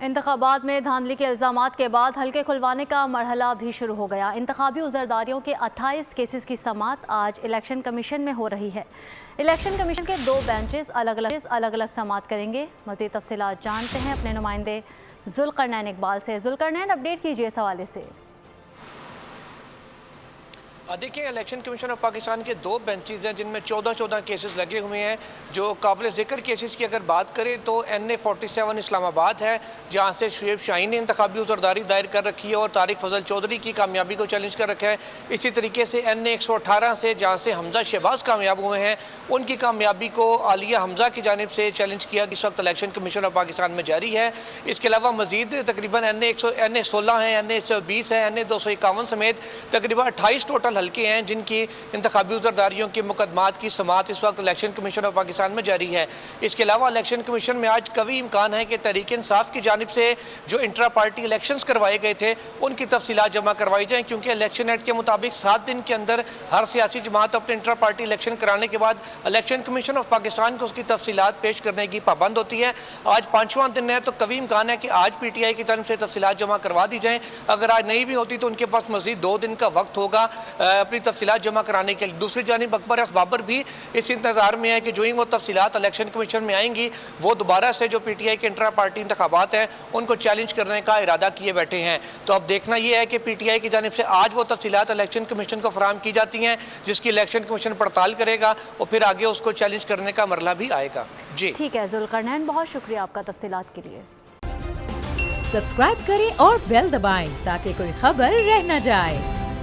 इंतखाबात में धांधली के इल्ज़ामात के बाद हल्के खुलवाने का मरहला भी शुरू हो गया। इंतखाबी उज़रदारियों के 28 केसेस की समाअत आज इलेक्शन कमीशन में हो रही है। इलेक्शन कमीशन के 2 बेंचेस अलग अलग समाअत करेंगे। मज़ीद तफसीलात जानते हैं अपने नुमाइंदे जुल्करनैन इकबाल से। जुल्करनैन, अपडेट कीजिए इस हवाले से। देखिए, इलेक्शन कमीशन ऑफ पाकिस्तान के 2 बेंचेस हैं जिनमें 14 केसेस लगे हुए हैं। जो काबिल ज़िक्र केसेस की अगर बात करें तो NA 47 इस्लामाबाद है, जहां से शुएब शाहीन ने इंतखाबी उज़रदारी दायर कर रखी है और तारिक फजल चौधरी की कामयाबी को चैलेंज कर रखा है। इसी तरीके से NA 118 से, जहाँ से हमजा शहबाज कामयाब हुए हैं, उनकी कामयाबी को आलिया हमजा की जानिब से चैलेंज किया कि इस वक्त इलेक्शन कमीशन ऑफ पाकिस्तान में जारी है। इसके अलावा मजीद तकरीबन NA 16 है, NA 120 है, NA 251 समेत तकरीबन 28 टोटल हल्के हैं जिनकी इंतखाबी उज़रदारियों के मुकदमात की समाअत इस वक्त इलेक्शन कमीशन ऑफ पाकिस्तान में जारी है। इसके अलावा इलेक्शन कमीशन में आज कवी इम्कान है कि तहरीक इंसाफ की जानिब से जो इंट्रा पार्टी इलेक्शंस करवाए गए थे उनकी तफसीलात जमा करवाई जाएँ, क्योंकि इलेक्शन एक्ट के मुताबिक 7 दिन के अंदर हर सियासी जमात अपने इंट्रा पार्टी इलेक्शन कराने के बाद इलेक्शन कमीशन ऑफ पाकिस्तान को उसकी तफसीलात पेश करने की पाबंद होती है। आज 5वां दिन है, तो कवी इम्कान है कि आज PTI की जानिब से तफसीलात जमा करवा दी जाएँ। अगर आज नहीं भी होती तो उनके पास मज़ीद 2 दिन का वक्त होगा अपनी तफसीलात जमा कराने के लिए। दूसरी जानिब अकबर एस बाबर भी इस इंतजार में है कि जो ही वो तफसीलात इलेक्शन कमीशन में आएंगी वो दोबारा से जो PTI के इंट्रा पार्टी इंतखाबात हैं उनको चैलेंज करने का इरादा किए बैठे हैं। तो अब देखना यह है कि PTI की जानिब से आज वो तफसीलात इलेक्शन कमीशन को फराहम की जाती हैं, जिसकी इलेक्शन कमीशन पड़ताल करेगा और फिर आगे उसको चैलेंज करने का मरला भी आएगा। जी ठीक है जुल्करनैन, बहुत शुक्रिया आपका तफसीलात के लिए। सब्सक्राइब करें और बेल दबाएं ताकि कोई खबर रह न जाए।